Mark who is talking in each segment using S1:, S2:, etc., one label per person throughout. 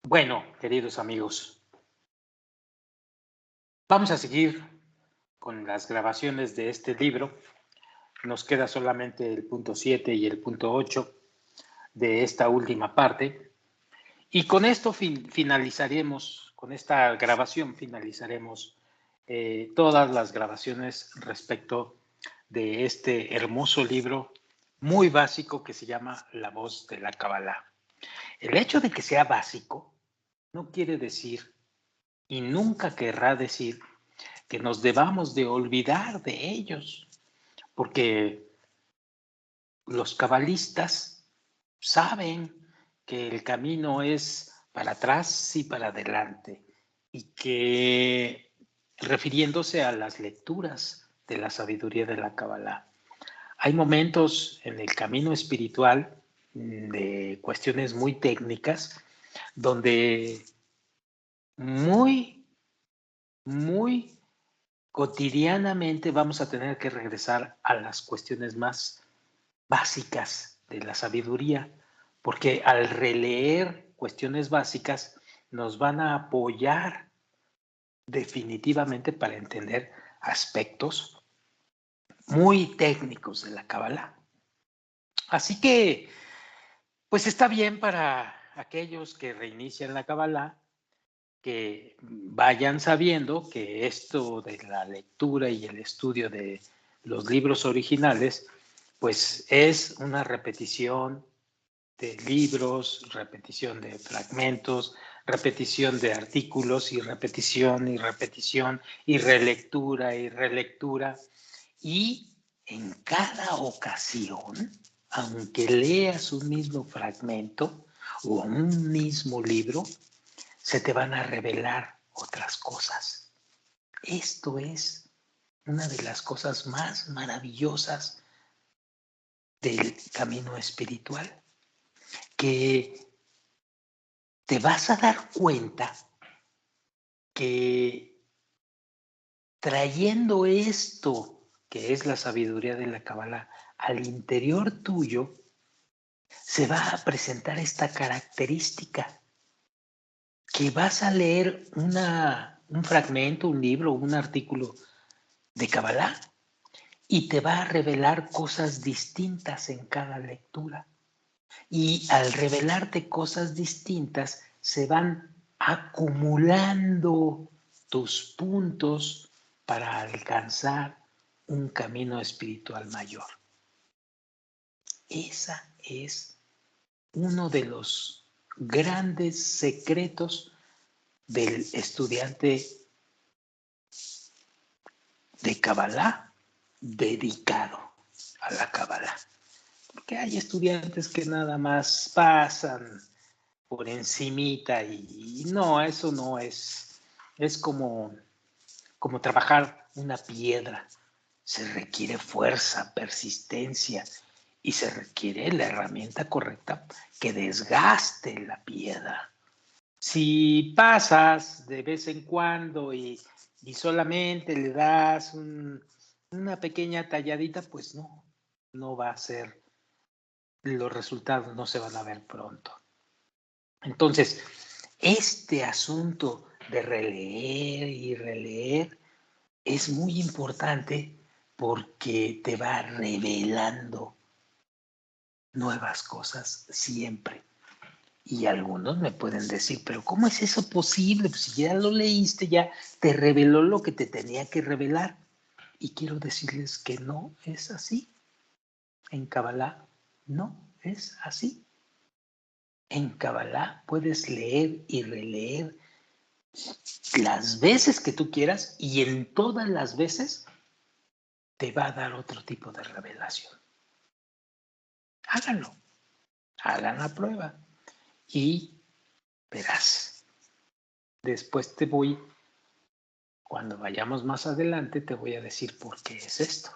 S1: Bueno, queridos amigos, vamos a seguir con las grabaciones de este libro. Nos queda solamente el punto 7 y el punto 8 de esta última parte. Y con esto finalizaremos, con esta grabación finalizaremos todas las grabaciones respecto de este hermoso libro muy básico que se llama La Voz de la Kabbalah. El hecho de que sea básico no quiere decir y nunca querrá decir que nos debamos de olvidar de ellos, porque los cabalistas saben que el camino es para atrás y para adelante, y que refiriéndose a las lecturas de la sabiduría de la Kabbalah, hay momentos en el camino espiritual de cuestiones muy técnicas donde muy, muy cotidianamente vamos a tener que regresar a las cuestiones más básicas de la sabiduría, porque al releer cuestiones básicas nos van a apoyar definitivamente para entender aspectos muy técnicos de la Kabbalah. Así que, pues está bien para aquellos que reinician la Kabbalah, que vayan sabiendo que esto de la lectura y el estudio de los libros originales, pues es una repetición de libros, repetición de fragmentos, repetición de artículos y repetición y relectura y relectura. Y en cada ocasión, aunque leas un mismo fragmento o un mismo libro, se te van a revelar otras cosas. Esto es una de las cosas más maravillosas del camino espiritual, que te vas a dar cuenta que trayendo esto, que es la sabiduría de la Kabbalah, al interior tuyo, se va a presentar esta característica, que vas a leer un fragmento, un libro, un artículo de Kabbalah y te va a revelar cosas distintas en cada lectura. Y al revelarte cosas distintas, se van acumulando tus puntos para alcanzar un camino espiritual mayor. Esa es uno de los grandes secretos del estudiante de Kabbalah dedicado a la Kabbalah. Porque hay estudiantes que nada más pasan por encimita y no, eso no es como trabajar una piedra. Se requiere fuerza, persistencia y se requiere la herramienta correcta que desgaste la piedra. Si pasas de vez en cuando y solamente le das una pequeña talladita, pues no va a ser, los resultados no se van a ver pronto. Entonces, este asunto de releer y releer es muy importante porque te va revelando nuevas cosas siempre. Y algunos me pueden decir, pero ¿cómo es eso posible? Pues si ya lo leíste, ya te reveló lo que te tenía que revelar. Y quiero decirles que no es así. En Kabbalah no es así. En Kabbalah puedes leer y releer las veces que tú quieras y en todas las veces te va a dar otro tipo de revelación. Háganlo, hagan la prueba y verás. Después cuando vayamos más adelante, te voy a decir por qué es esto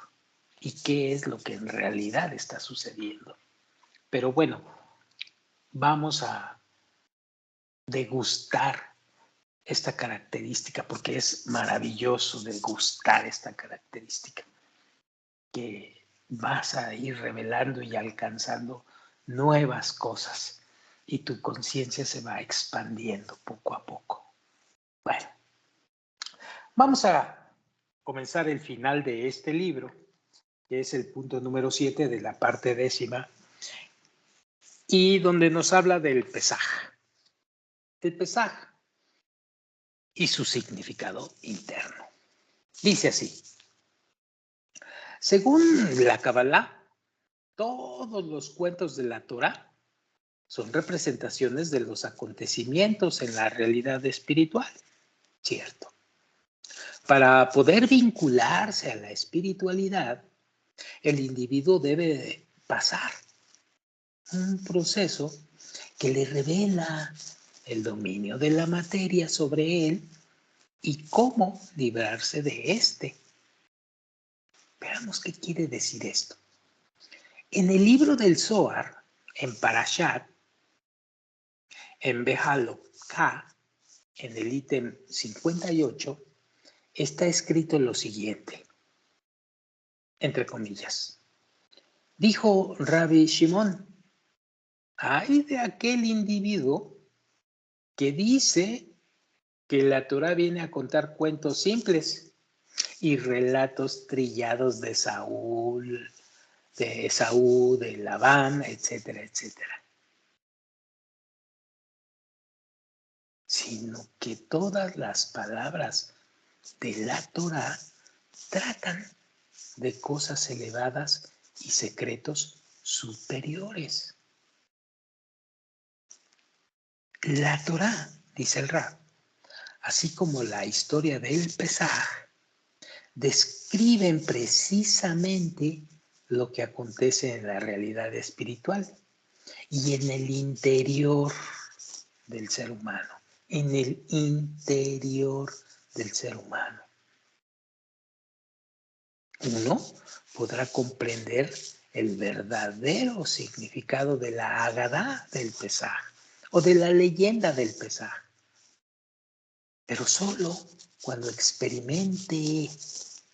S1: y qué es lo que en realidad está sucediendo. Pero bueno, vamos a degustar esta característica porque es maravilloso degustar esta característica, que vas a ir revelando y alcanzando nuevas cosas. y tu conciencia se va expandiendo poco a poco. Bueno, vamos a comenzar el final de este libro, que es el punto número 7 de la parte 10ª, y donde nos habla del Pesaj. El Pesaj y su significado interno. Dice así: según la Kabbalah, todos los cuentos de la Torah son representaciones de los acontecimientos en la realidad espiritual, ¿cierto? Para poder vincularse a la espiritualidad, el individuo debe pasar un proceso que le revela el dominio de la materia sobre él y cómo librarse de éste. Veamos qué quiere decir esto. En el libro del Zohar, en Parashat, en Behalokah, en el ítem 58, está escrito lo siguiente, entre comillas. Dijo Rabbi Shimon: ay de aquel individuo que dice que la Torah viene a contar cuentos simples y relatos trillados de Saúl, de Esaú, de Labán, etcétera, etcétera. Sino que todas las palabras de la Torah tratan de cosas elevadas y secretos superiores. La Torah, dice el Rab, así como la historia del Pesaj, describen precisamente lo que acontece en la realidad espiritual y en el interior del ser humano, en el interior del ser humano. Uno podrá comprender el verdadero significado de la Agadá del Pesaj o de la leyenda del Pesaj, pero solo cuando experimente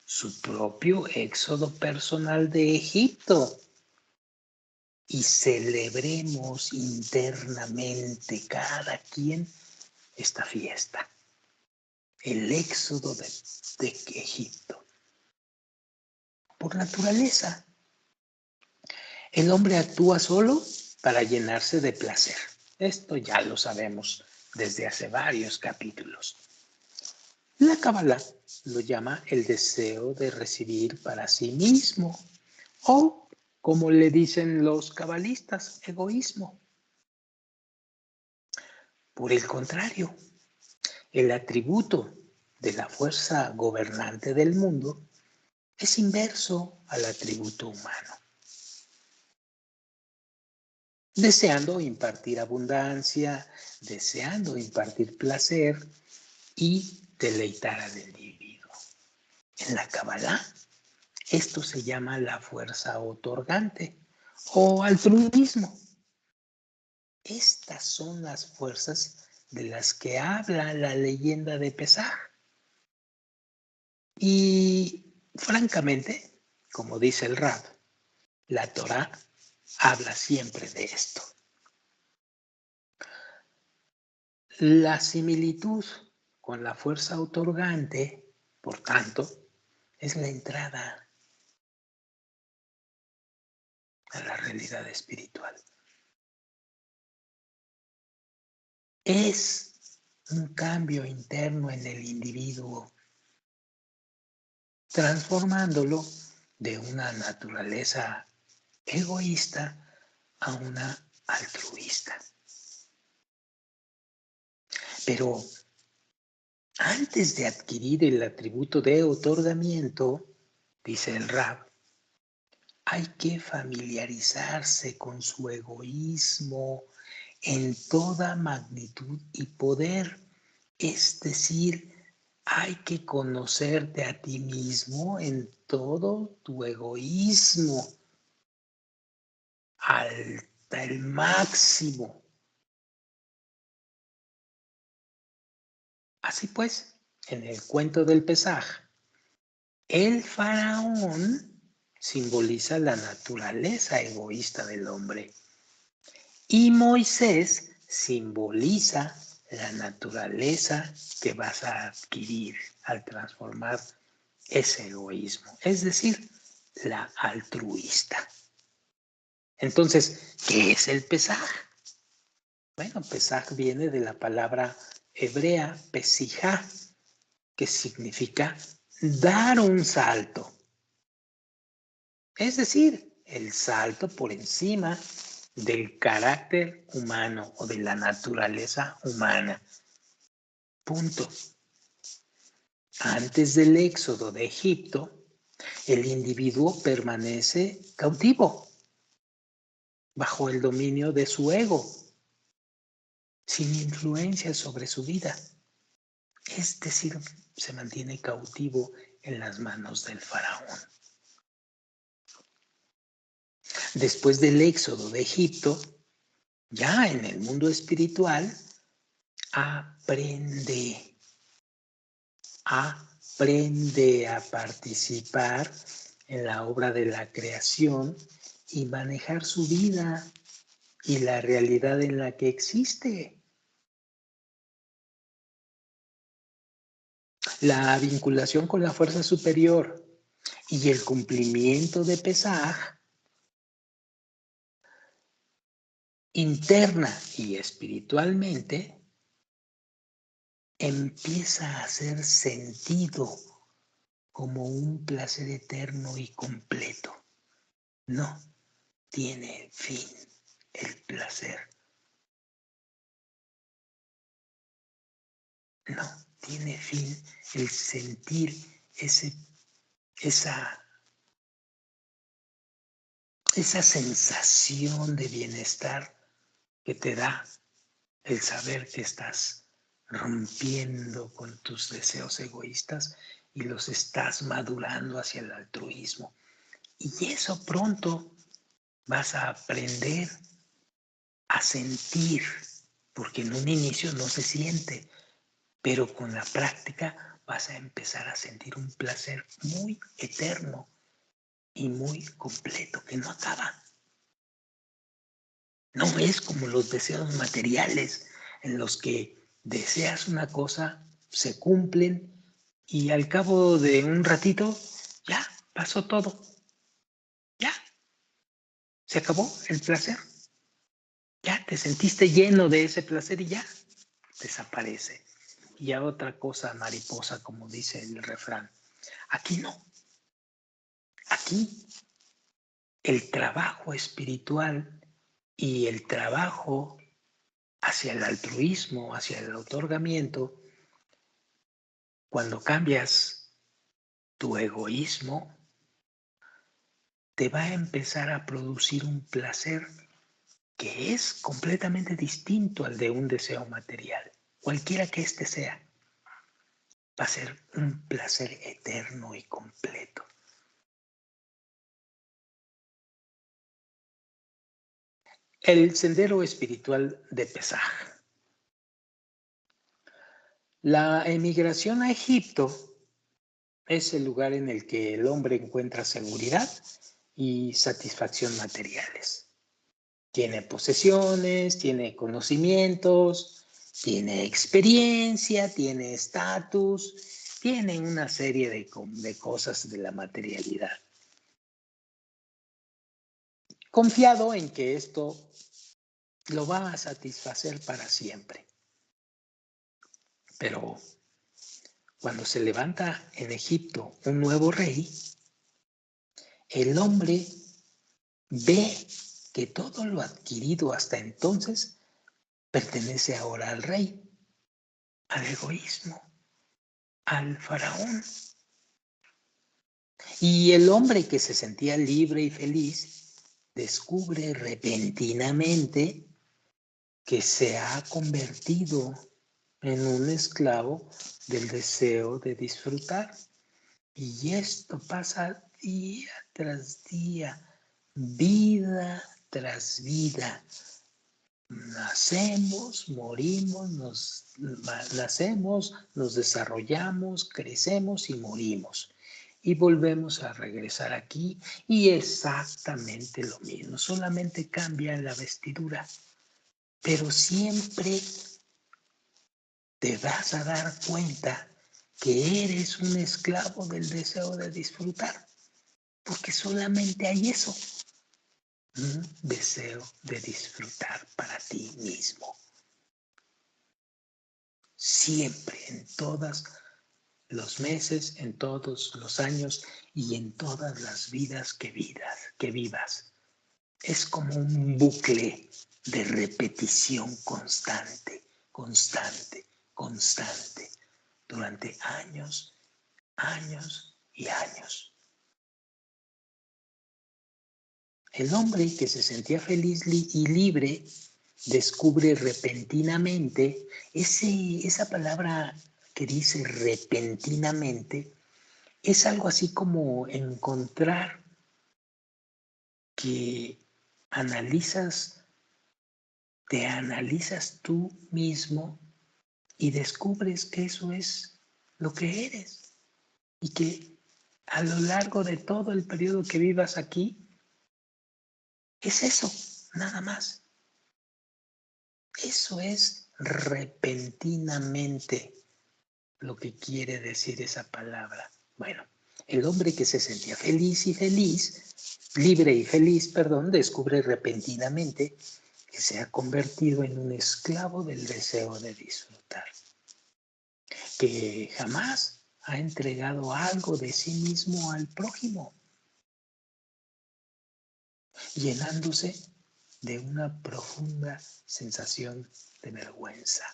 S1: su propio éxodo personal de Egipto y celebremos internamente cada quien esta fiesta, el éxodo de Egipto. Por naturaleza, el hombre actúa solo para llenarse de placer. Esto ya lo sabemos desde hace varios capítulos. La Kabbalah lo llama el deseo de recibir para sí mismo, o, como le dicen los cabalistas, egoísmo. Por el contrario, el atributo de la fuerza gobernante del mundo es inverso al atributo humano, deseando impartir abundancia, deseando impartir placer y deleitar al individuo. En la Kabbalah, esto se llama la fuerza otorgante o altruismo. Estas son las fuerzas de las que habla la leyenda de Pesaj. Y francamente, como dice el Rab, la Torah habla siempre de esto. La similitud con la fuerza otorgante, por tanto, es la entrada a la realidad espiritual. Es un cambio interno en el individuo, transformándolo de una naturaleza egoísta a una altruista. Pero antes de adquirir el atributo de otorgamiento, dice el Rab, hay que familiarizarse con su egoísmo en toda magnitud y poder. Es decir, hay que conocerte a ti mismo en todo tu egoísmo, hasta el máximo. Así pues, en el cuento del Pesaj, el faraón simboliza la naturaleza egoísta del hombre Y Moisés simboliza la naturaleza que vas a adquirir al transformar ese egoísmo, es decir, la altruista. Entonces, ¿qué es el Pesaj? Bueno, Pesaj viene de la palabra hebrea pesijá, que significa dar un salto. Es decir, el salto por encima del carácter humano o de la naturaleza humana. Punto. Antes del éxodo de Egipto, el individuo permanece cautivo, bajo el dominio de su ego, sin influencia sobre su vida. Es decir, se mantiene cautivo en las manos del faraón. Después del éxodo de Egipto, ya en el mundo espiritual, aprende a participar en la obra de la creación y manejar su vida y la realidad en la que existe. La vinculación con la fuerza superior y el cumplimiento de Pesaj interna y espiritualmente empieza a hacer sentido como un placer eterno y completo. No tiene fin el placer. No tiene fin el sentir esa sensación de bienestar que te da el saber que estás rompiendo con tus deseos egoístas y los estás madurando hacia el altruismo. Y eso pronto vas a aprender a sentir, porque en un inicio no se siente, pero con la práctica vas a empezar a sentir un placer muy eterno y muy completo, que no acaba. No es como los deseos materiales en los que deseas una cosa, se cumplen y al cabo de un ratito ya pasó todo. Ya se acabó el placer. Ya te sentiste lleno de ese placer y ya desaparece. Y a otra cosa mariposa, como dice el refrán. Aquí no. Aquí el trabajo espiritual y el trabajo hacia el altruismo, hacia el otorgamiento, cuando cambias tu egoísmo, te va a empezar a producir un placer que es completamente distinto al de un deseo material, cualquiera que éste sea. Va a ser un placer eterno y completo. El sendero espiritual de Pesaj. La emigración a Egipto es el lugar en el que el hombre encuentra seguridad y satisfacción materiales. Tiene posesiones, tiene conocimientos, tiene experiencia, tiene estatus, tiene una serie de cosas de la materialidad. Confiado en que esto lo va a satisfacer para siempre. Pero cuando se levanta en Egipto un nuevo rey, el hombre ve que todo lo adquirido hasta entonces pertenece ahora al rey, al egoísmo, al faraón. Y el hombre que se sentía libre y feliz descubre repentinamente que se ha convertido en un esclavo del deseo de disfrutar. Y esto pasa día tras día, vida tras vida. Nacemos, morimos, nos desarrollamos, crecemos y morimos. Y volvemos a regresar aquí y exactamente lo mismo, solamente cambia la vestidura. pero siempre te vas a dar cuenta que eres un esclavo del deseo de disfrutar, porque solamente hay eso, un deseo de disfrutar para ti mismo. Siempre, en todos los meses, en todos los años y en todas las vidas que vivas. Es como un bucle de repetición constante, constante, constante, durante años, años y años. El hombre que se sentía feliz y libre descubre repentinamente, esa palabra que dice repentinamente, es algo así como encontrar que te analizas tú mismo y descubres que eso es lo que eres y que a lo largo de todo el periodo que vivas aquí, es eso, nada más. Eso es repentinamente lo que quiere decir esa palabra. Bueno, el hombre que se sentía libre y feliz, descubre repentinamente que se ha convertido en un esclavo del deseo de disfrutar, que jamás ha entregado algo de sí mismo al prójimo, llenándose de una profunda sensación de vergüenza.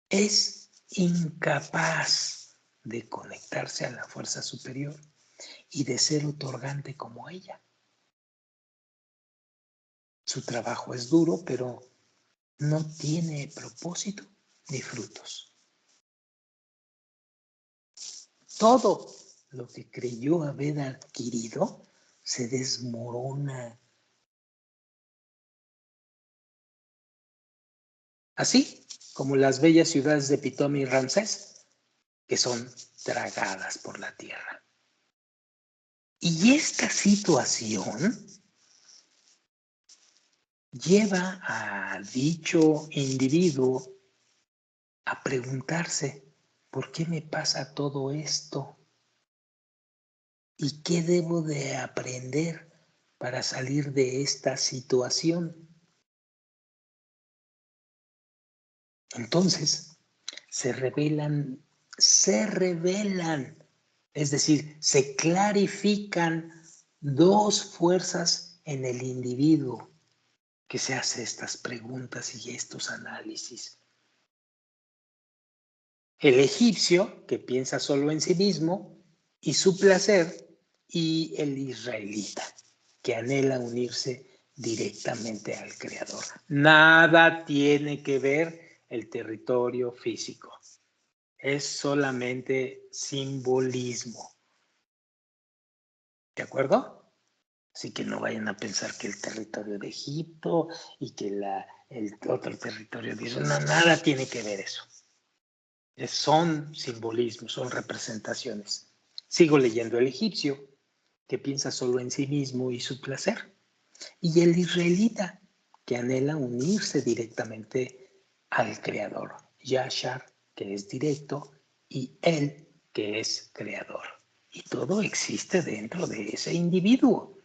S1: Es incapaz de conectarse a la fuerza superior y de ser otorgante como ella. Su trabajo es duro, pero no tiene propósito ni frutos. Todo lo que creyó haber adquirido se desmorona. Así como las bellas ciudades de Pitón y Ramsés, que son tragadas por la tierra. Y esta situación lleva a dicho individuo a preguntarse, ¿por qué me pasa todo esto? ¿Y qué debo de aprender para salir de esta situación? Entonces, se revelan, es decir, se clarifican dos fuerzas en el individuo que se hace estas preguntas y estos análisis. El egipcio, que piensa solo en sí mismo y su placer, y el israelita, que anhela unirse directamente al Creador. Nada tiene que ver el territorio físico. Es solamente simbolismo. ¿De acuerdo? Así que no vayan a pensar que el territorio de Egipto y que el otro territorio de Israel, no, nada tiene que ver eso. Son simbolismos, son representaciones. Sigo leyendo el egipcio, que piensa solo en sí mismo y su placer, y el israelita, que anhela unirse directamente al Creador, Yashar, que es directo, y él, que es creador. Y todo existe dentro de ese individuo.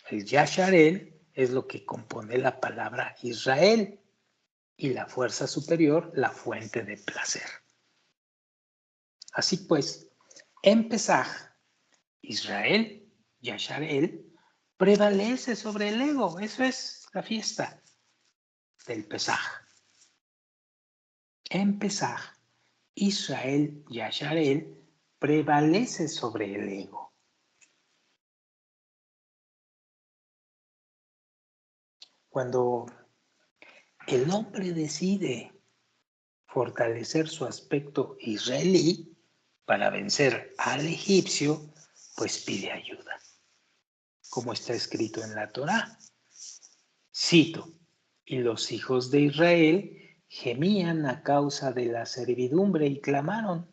S1: El Yasharel es lo que compone la palabra Israel y la fuerza superior, la fuente de placer. Así pues, en Pesaj, Israel, Yasharel, prevalece sobre el ego. Eso es la fiesta del Pesaj. En Pesaj, Israel, Yasharel, prevalece sobre el ego. Cuando el hombre decide fortalecer su aspecto israelí para vencer al egipcio, pues pide ayuda, como está escrito en la Torá. Cito, y los hijos de Israel gemían a causa de la servidumbre y clamaron.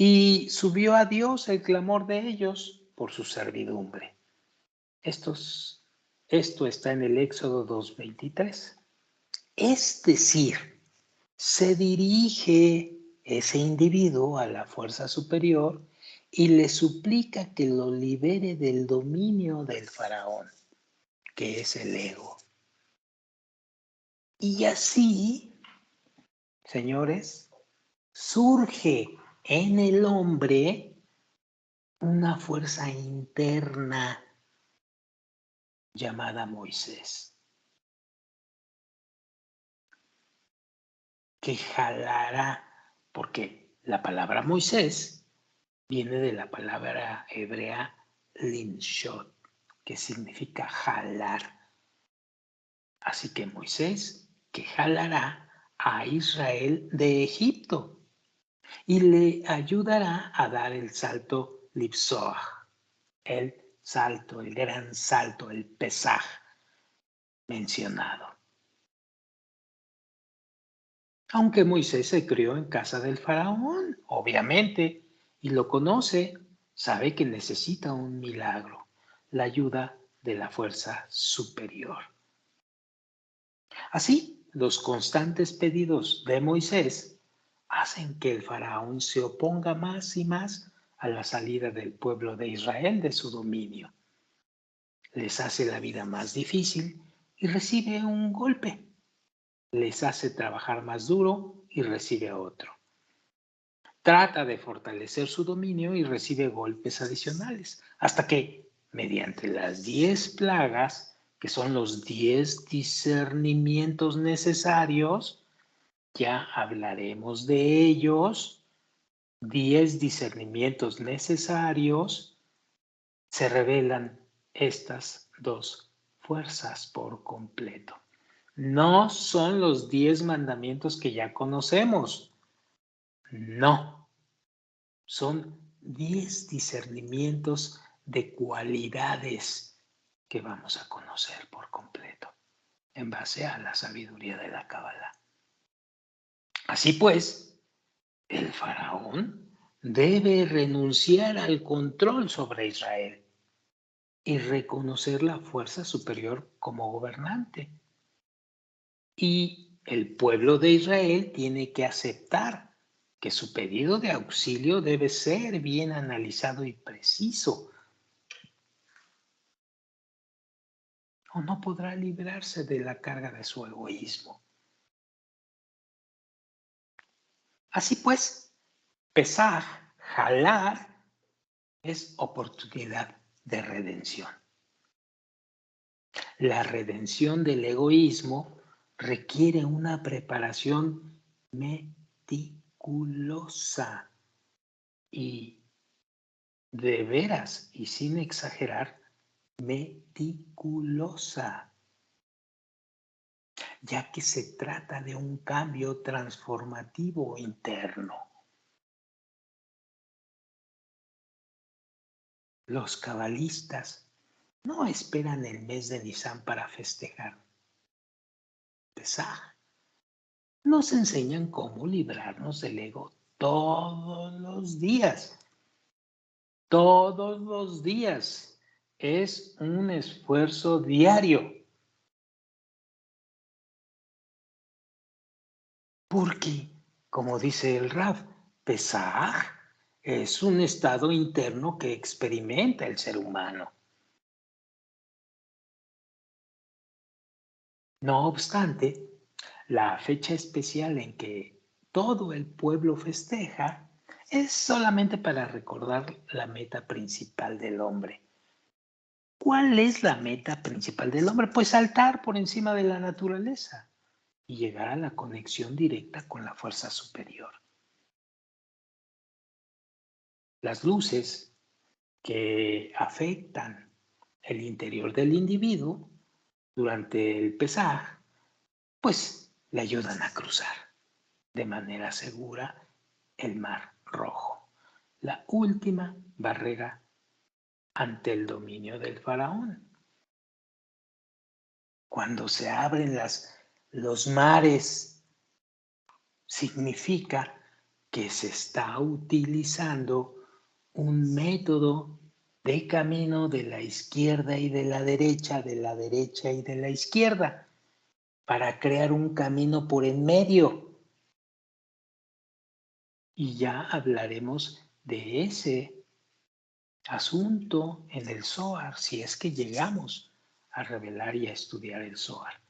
S1: y subió a Dios el clamor de ellos por su servidumbre. Esto está en el Éxodo 2:23. Es decir, se dirige ese individuo a la fuerza superior y le suplica que lo libere del dominio del faraón, que es el ego. Y así, señores, surge en el hombre una fuerza interna llamada Moisés, que jalará, porque la palabra Moisés viene de la palabra hebrea linshot, que significa jalar. Así que Moisés, que jalará a Israel de Egipto y le ayudará a dar el salto Lipsoach, el salto, el gran salto, el Pesaj mencionado. Aunque Moisés se crió en casa del faraón, obviamente, y lo conoce, sabe que necesita un milagro, la ayuda de la fuerza superior. Así, los constantes pedidos de Moisés hacen que el faraón se oponga más y más a la salida del pueblo de Israel de su dominio. Les hace la vida más difícil y recibe un golpe. Les hace trabajar más duro y recibe otro. Trata de fortalecer su dominio y recibe golpes adicionales, hasta que, mediante las 10 plagas, que son los 10 discernimientos necesarios, ya hablaremos de ellos, 10 discernimientos necesarios, se revelan estas dos fuerzas por completo. No son los 10 mandamientos que ya conocemos, no. Son 10 discernimientos de cualidades que vamos a conocer por completo en base a la sabiduría de la Cábala. Así pues, el faraón debe renunciar al control sobre Israel y reconocer la fuerza superior como gobernante. Y el pueblo de Israel tiene que aceptar que su pedido de auxilio debe ser bien analizado y preciso, o no podrá librarse de la carga de su egoísmo. Así pues, pesar, jalar, es oportunidad de redención. La redención del egoísmo requiere una preparación meticulosa y, de veras y sin exagerar, meticulosa, ya que se trata de un cambio transformativo interno. Los cabalistas no esperan el mes de Nisan para festejar Pesaj. Nos enseñan cómo librarnos del ego todos los días. Todos los días. Es un esfuerzo diario. Porque, como dice el Rav, Pesaj es un estado interno que experimenta el ser humano. No obstante, la fecha especial en que todo el pueblo festeja es solamente para recordar la meta principal del hombre. ¿Cuál es la meta principal del hombre? Pues saltar por encima de la naturaleza y llegar a la conexión directa con la fuerza superior. Las luces que afectan el interior del individuo durante el Pesaj, pues le ayudan a cruzar de manera segura el Mar Rojo, la última barrera ante el dominio del faraón. Cuando se abren los mares, significa que se está utilizando un método de camino de la izquierda y de la derecha y de la izquierda, para crear un camino por en medio. Y ya hablaremos de ese asunto en el Zohar, si es que llegamos a revelar y a estudiar el Zohar.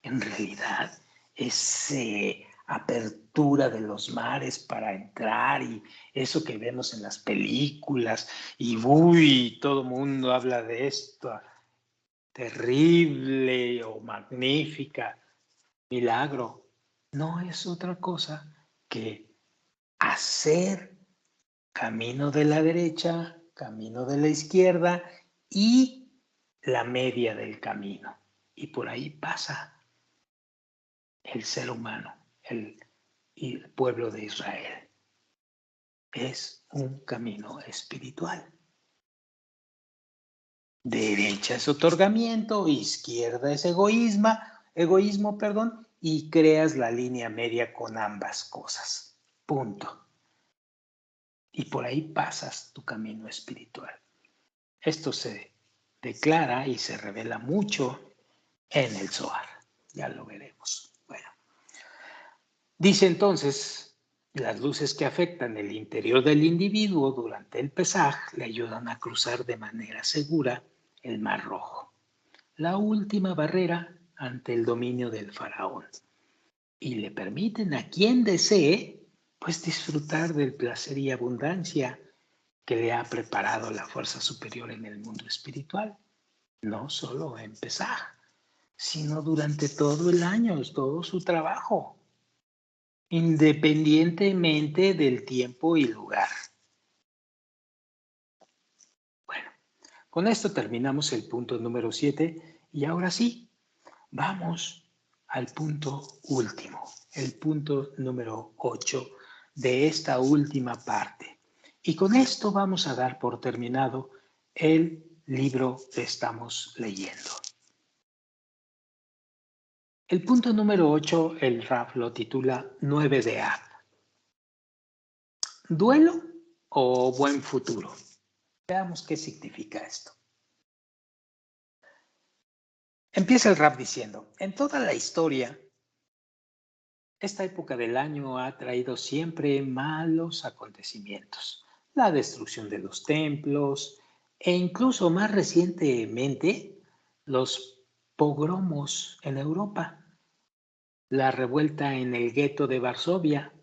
S1: En realidad, esa apertura de los mares para entrar y eso que vemos en las películas y uy, todo el mundo habla de esto, terrible o magnífica, milagro, no es otra cosa que hacer camino de la derecha, camino de la izquierda y la media del camino. Y por ahí pasa el ser humano, el pueblo de Israel. Es un camino espiritual. Derecha es otorgamiento, izquierda es egoísmo, y creas la línea media con ambas cosas. Punto. Y por ahí pasas tu camino espiritual. Esto se declara y se revela mucho en el Zohar. Ya lo veremos. Bueno, dice entonces, las luces que afectan el interior del individuo durante el Pesaj le ayudan a cruzar de manera segura el Mar Rojo, la última barrera ante el dominio del faraón, y le permiten a quien desee, pues disfrutar del placer y abundancia que le ha preparado la fuerza superior en el mundo espiritual, no solo en Pesaj, sino durante todo el año, es todo su trabajo, independientemente del tiempo y lugar. Bueno, con esto terminamos el punto número 7 y ahora sí, vamos al punto último, el punto número 8 de esta última parte. Y con esto vamos a dar por terminado el libro que estamos leyendo. El punto número 8, el Raf lo titula 9 de Av. ¿Duelo o buen futuro? Veamos qué significa esto. Empieza el Raf diciendo, en toda la historia, esta época del año ha traído siempre malos acontecimientos. La destrucción de los templos e incluso más recientemente los pogromos en Europa, la revuelta en el gueto de Varsovia,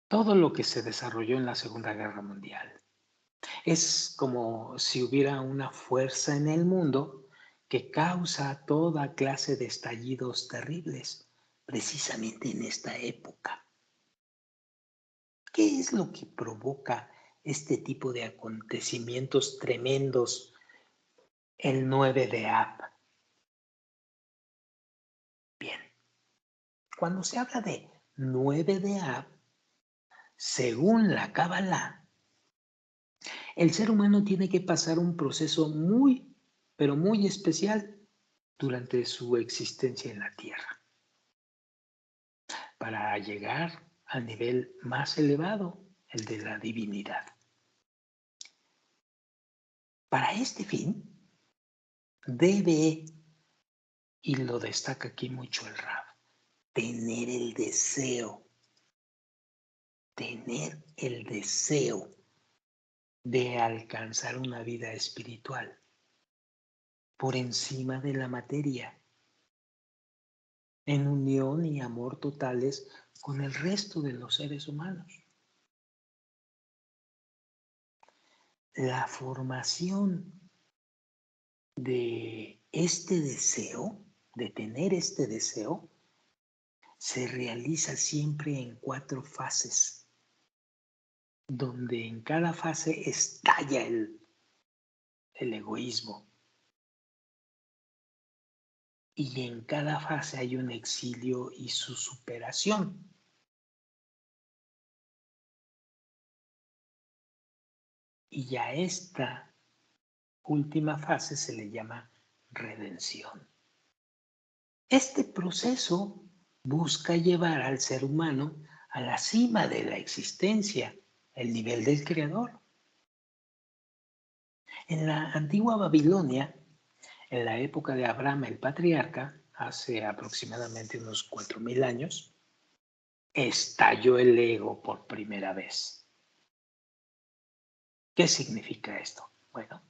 S1: todo lo que se desarrolló en la Segunda Guerra Mundial. Es como si hubiera una fuerza en el mundo que causa toda clase de estallidos terribles, precisamente en esta época. ¿Qué es lo que provoca este tipo de acontecimientos tremendos el 9 de Ab? Bien, cuando se habla de 9 de Ab, según la Kabbalah, el ser humano tiene que pasar un proceso muy, pero muy especial durante su existencia en la Tierra para llegar al nivel más elevado, el de la divinidad. Para este fin, debe, y lo destaca aquí mucho el Rab, tener el deseo de alcanzar una vida espiritual por encima de la materia, en unión y amor totales con el resto de los seres humanos. La formación de este deseo, de tener este deseo, se realiza siempre en 4 fases, donde en cada fase estalla el egoísmo. Y en cada fase hay un exilio y su superación. Y a esta última fase se le llama redención. Este proceso busca llevar al ser humano a la cima de la existencia, el nivel del creador. En la antigua Babilonia, en la época de Abraham el patriarca, hace aproximadamente unos 4000 años, estalló el ego por primera vez. ¿Qué significa esto? Bueno,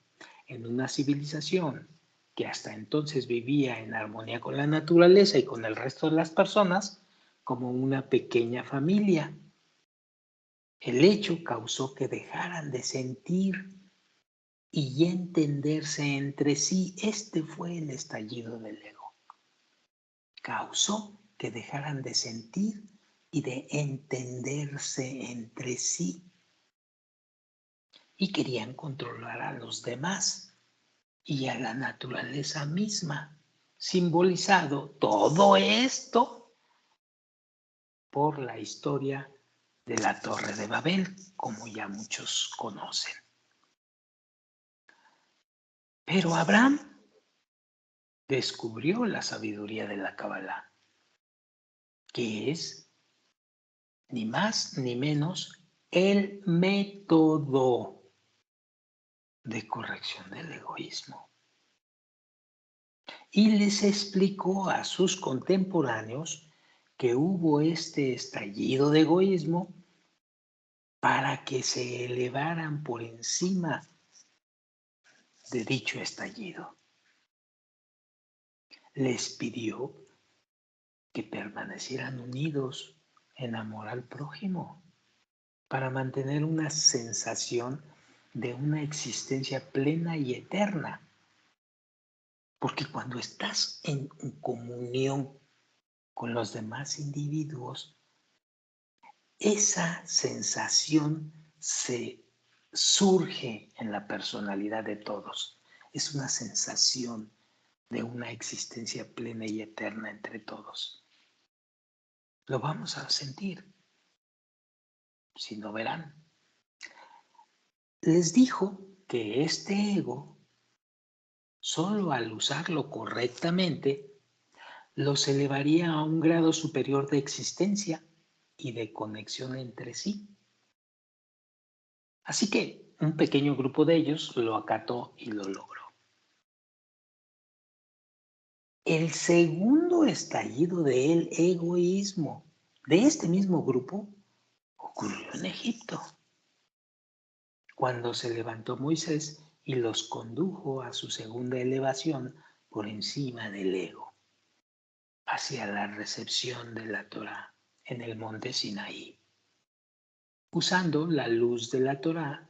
S1: en una civilización que hasta entonces vivía en armonía con la naturaleza y con el resto de las personas, como una pequeña familia, el hecho causó que dejaran de sentir y entenderse entre sí. Este fue el estallido del ego. Causó que dejaran de sentir y de entenderse entre sí. Y querían controlar a los demás y a la naturaleza misma, simbolizado todo esto por la historia de la Torre de Babel, como ya muchos conocen. Pero Abraham descubrió la sabiduría de la Kabbalah, que es ni más ni menos el método de corrección del egoísmo. Y les explicó a sus contemporáneos que hubo este estallido de egoísmo para que se elevaran por encima de dicho estallido. Les pidió que permanecieran unidos en amor al prójimo para mantener una sensación de una existencia plena y eterna. Porque cuando estás en comunión con los demás individuos, esa sensación se surge en la personalidad de todos. Es una sensación de una existencia plena y eterna entre todos. Lo vamos a sentir, si no verán. Les dijo que este ego, solo al usarlo correctamente, los elevaría a un grado superior de existencia y de conexión entre sí. Así que un pequeño grupo de ellos lo acató y lo logró. El segundo estallido del egoísmo de este mismo grupo ocurrió en Egipto, cuando se levantó Moisés y los condujo a su segunda elevación por encima del ego, hacia la recepción de la Torá en el monte Sinaí, usando la luz de la Torá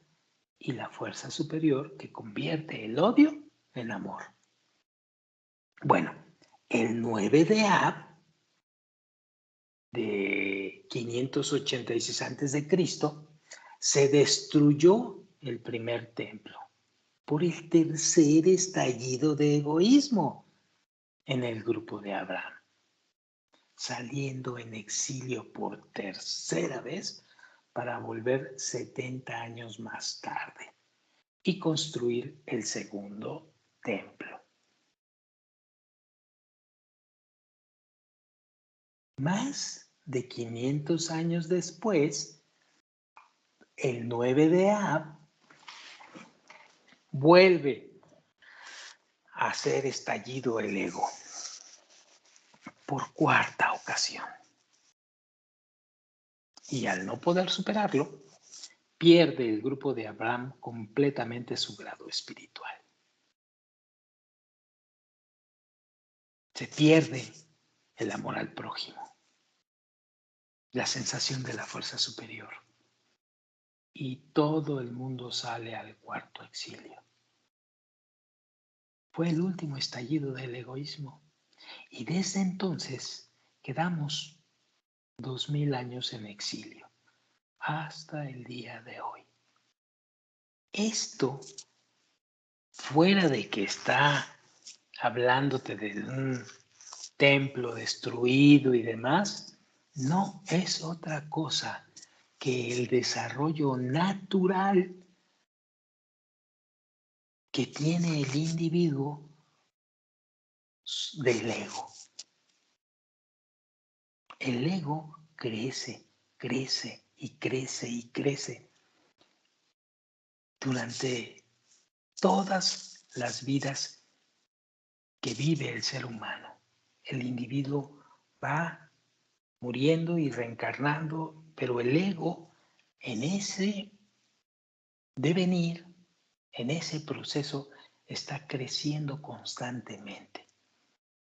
S1: y la fuerza superior que convierte el odio en amor. Bueno, el 9 de Ab de 586 a.C., se destruyó el primer templo por el tercer estallido de egoísmo en el grupo de Abraham, saliendo en exilio por tercera vez para volver 70 años más tarde y construir el segundo templo. Más de 500 años después, el 9 de Ab vuelve a hacer estallido el ego por cuarta ocasión. Y al no poder superarlo, pierde el grupo de Abraham completamente su grado espiritual. Se pierde el amor al prójimo, la sensación de la fuerza superior. Y todo el mundo sale al cuarto exilio. Fue el último estallido del egoísmo. Y desde entonces quedamos 2000 años en exilio, hasta el día de hoy. Esto, fuera de que está hablándote de un templo destruido y demás, no es otra cosa que el desarrollo natural que tiene el individuo del ego. El ego crece crece y crece y crece durante todas las vidas que vive el ser humano. El individuo va muriendo y reencarnando, pero el ego en ese devenir, en ese proceso, está creciendo constantemente.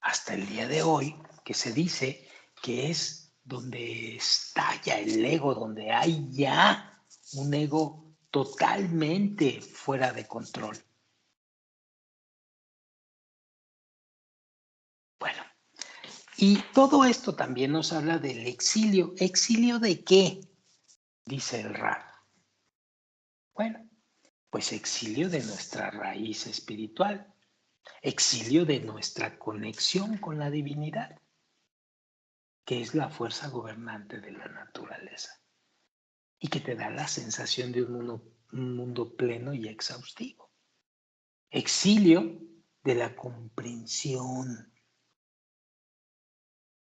S1: Hasta el día de hoy, que se dice que es donde estalla el ego, donde hay ya un ego totalmente fuera de control. Bueno, y todo esto también nos habla del exilio. ¿Exilio de qué? Dice el Rab. Bueno, pues exilio de nuestra raíz espiritual, exilio de nuestra conexión con la divinidad, que es la fuerza gobernante de la naturaleza y que te da la sensación de un mundo pleno y exhaustivo. Exilio de la comprensión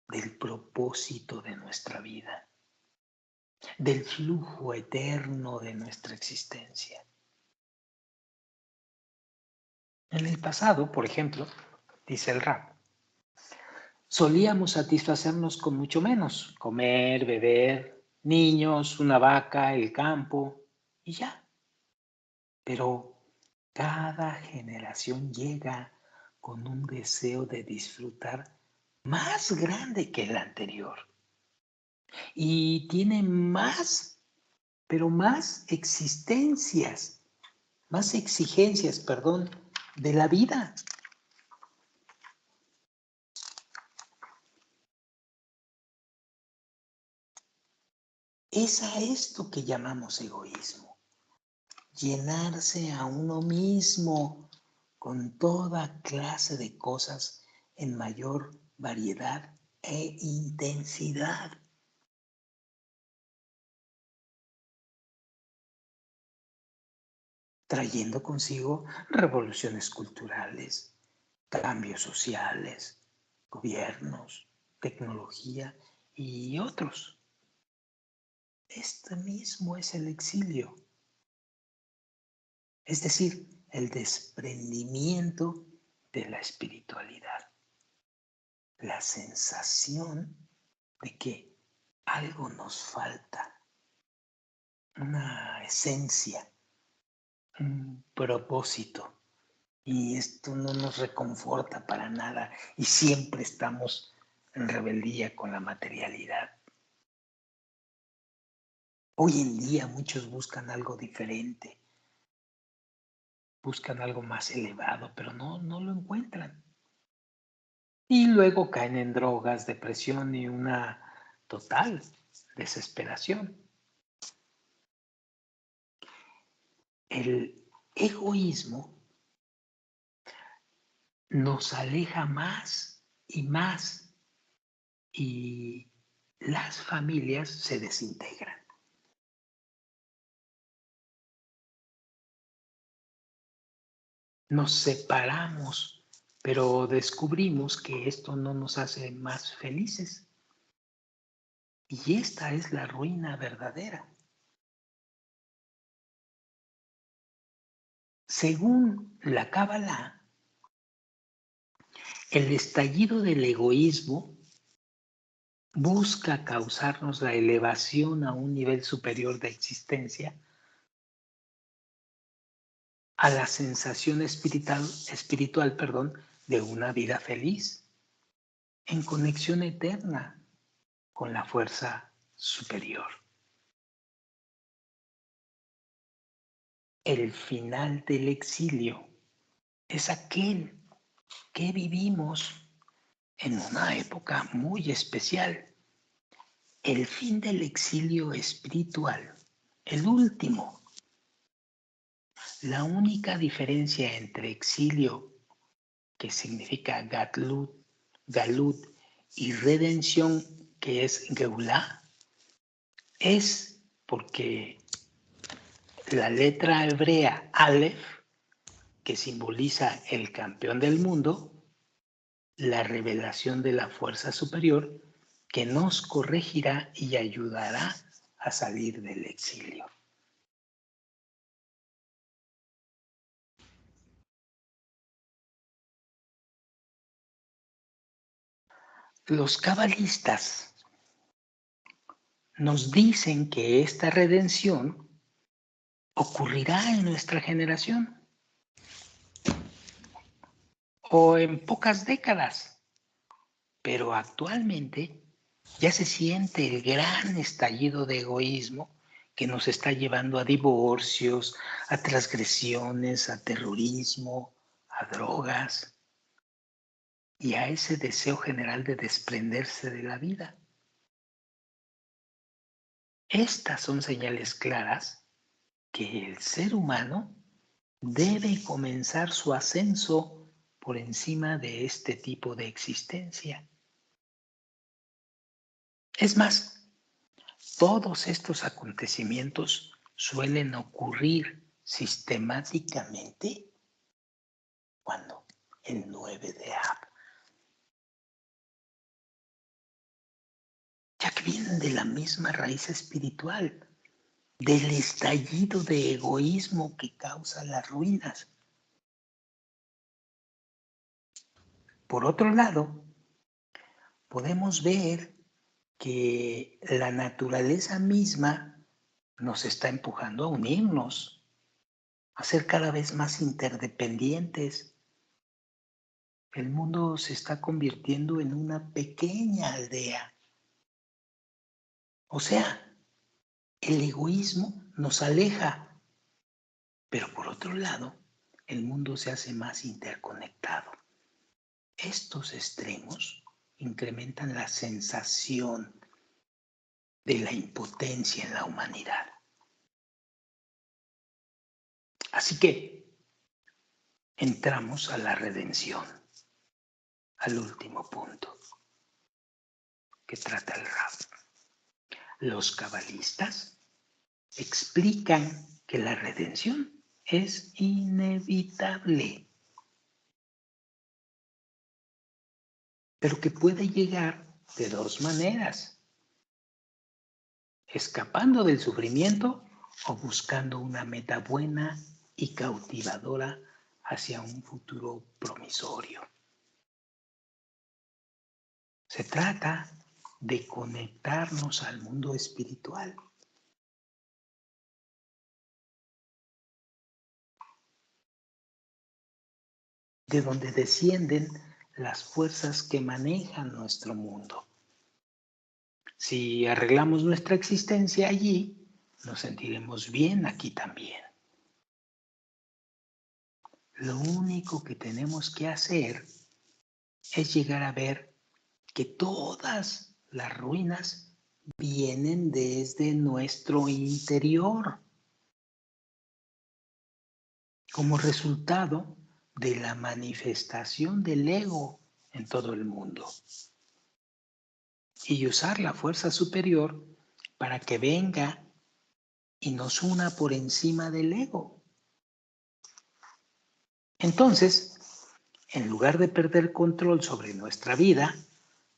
S1: del propósito de nuestra vida, del flujo eterno de nuestra existencia. En el pasado, por ejemplo, dice el Rab, solíamos satisfacernos con mucho menos, comer, beber, niños, una vaca, el campo y ya. Pero cada generación llega con un deseo de disfrutar más grande que el anterior y tiene más, pero más exigencias, perdón, de la vida. Es a esto que llamamos egoísmo. Llenarse a uno mismo con toda clase de cosas en mayor variedad e intensidad. Trayendo consigo revoluciones culturales, cambios sociales, gobiernos, tecnología y otros. Este mismo es el exilio, es decir, el desprendimiento de la espiritualidad, la sensación de que algo nos falta, una esencia, un propósito. Y esto no nos reconforta para nada y siempre estamos en rebeldía con la materialidad. Hoy en día muchos buscan algo diferente, buscan algo más elevado, pero no lo encuentran. Y luego caen en drogas, depresión y una total desesperación. El egoísmo nos aleja más y más y las familias se desintegran. Nos separamos, pero descubrimos que esto no nos hace más felices. Y esta es la ruina verdadera. Según la Cábala, el estallido del egoísmo busca causarnos la elevación a un nivel superior de existencia, a la sensación espiritual, de una vida feliz, en conexión eterna con la fuerza superior. El final del exilio es aquel que vivimos en una época muy especial. El fin del exilio espiritual, el último. La única diferencia entre exilio, que significa galut, y redención, que es Geulah, es porque la letra hebrea Aleph, que simboliza el campeón del mundo, la revelación de la fuerza superior, que nos corregirá y ayudará a salir del exilio. Los cabalistas nos dicen que esta redención ocurrirá en nuestra generación o en pocas décadas, pero actualmente ya se siente el gran estallido de egoísmo que nos está llevando a divorcios, a transgresiones, a terrorismo, a drogas y a ese deseo general de desprenderse de la vida. Estas son señales claras que el ser humano debe comenzar su ascenso por encima de este tipo de existencia. Es más, todos estos acontecimientos suelen ocurrir sistemáticamente cuando el 9 de Ab, ya que vienen de la misma raíz espiritual, del estallido de egoísmo que causa las ruinas. Por otro lado, podemos ver que la naturaleza misma nos está empujando a unirnos, a ser cada vez más interdependientes. El mundo se está convirtiendo en una pequeña aldea. O sea, el egoísmo nos aleja, pero por otro lado, el mundo se hace más interconectado. Estos extremos incrementan la sensación de la impotencia en la humanidad. Así que entramos a la redención, al último punto que trata el Rab. Los cabalistas explican que la redención es inevitable, pero que puede llegar de dos maneras: escapando del sufrimiento o buscando una meta buena y cautivadora hacia un futuro promisorio. Se trata de conectarnos al mundo espiritual. De donde descienden las fuerzas que manejan nuestro mundo. Si arreglamos nuestra existencia allí, nos sentiremos bien aquí también. Lo único que tenemos que hacer es llegar a ver que todas las ruinas vienen desde nuestro interior, como resultado de la manifestación del ego en todo el mundo. Y usar la fuerza superior para que venga y nos una por encima del ego. Entonces, en lugar de perder control sobre nuestra vida,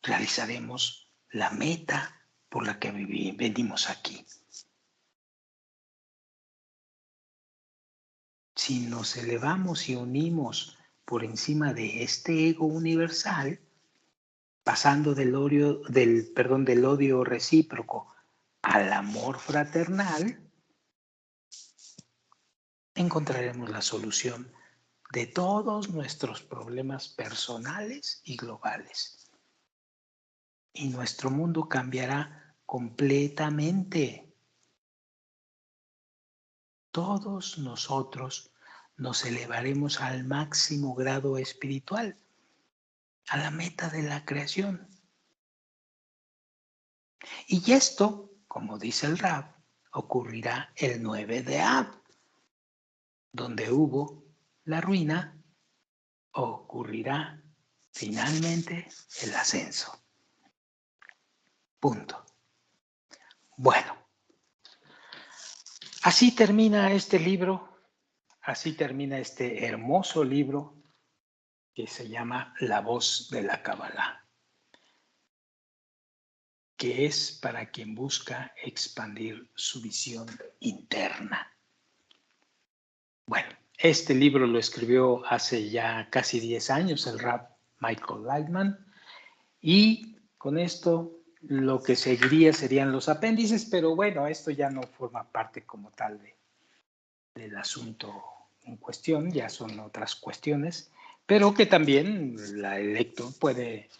S1: realizaremos la meta por la que venimos aquí. Si nos elevamos y unimos por encima de este ego universal, pasando del odio recíproco al amor fraternal, encontraremos la solución de todos nuestros problemas personales y globales. Y nuestro mundo cambiará completamente. Todos nosotros nos elevaremos al máximo grado espiritual, a la meta de la creación. Y esto, como dice el Rab, ocurrirá el 9 de Ab, donde hubo la ruina, ocurrirá finalmente el ascenso. Punto. Bueno, así termina este libro, así termina este hermoso libro que se llama La voz de la Kabbalah. que es para quien busca expandir su visión interna. Bueno, este libro lo escribió hace ya casi 10 años el Rab Michael Lightman, y con esto lo que seguiría serían los apéndices, pero bueno, esto ya no forma parte como tal del asunto en cuestión, ya son otras cuestiones, pero que también el lector puede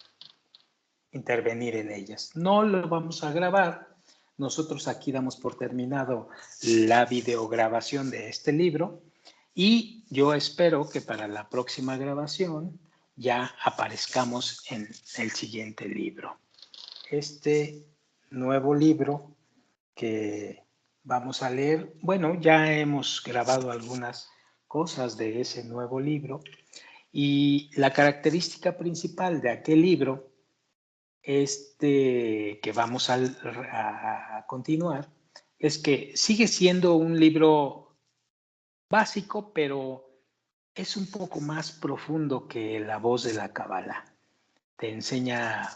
S1: intervenir en ellas. No lo vamos a grabar. Nosotros aquí damos por terminado la videograbación de este libro y yo espero que para la próxima grabación ya aparezcamos en el siguiente libro. Este nuevo libro que vamos a leer, bueno, ya hemos grabado algunas cosas de ese nuevo libro y la característica principal de aquel libro que vamos a continuar es que sigue siendo un libro básico, pero es un poco más profundo que La voz de la Cábala. Te enseña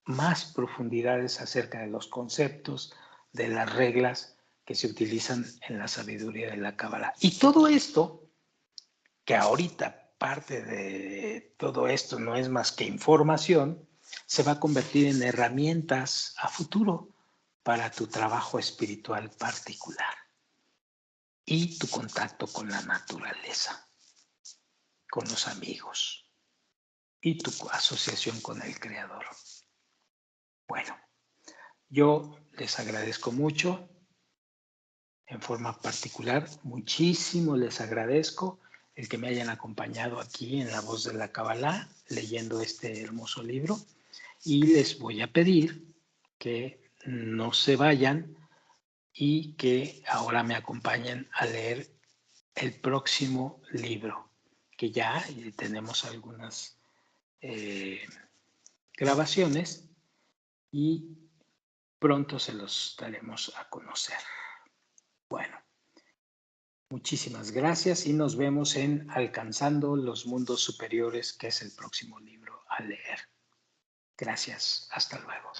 S1: más profundidades acerca de los conceptos, de las reglas que se utilizan en la sabiduría de la Cábala. Y todo esto, que ahorita parte de todo esto no es más que información, se va a convertir en herramientas a futuro para tu trabajo espiritual particular y tu contacto con la naturaleza, con los amigos y tu asociación con el Creador. Bueno, yo les agradezco mucho, en forma particular, muchísimo les agradezco el que me hayan acompañado aquí en La Voz de la Cábala leyendo este hermoso libro y les voy a pedir que no se vayan y que ahora me acompañen a leer el próximo libro, que ya tenemos algunas grabaciones y pronto se los daremos a conocer. Bueno, muchísimas gracias y nos vemos en Alcanzando los Mundos Superiores, que es el próximo libro a leer. Gracias, hasta luego.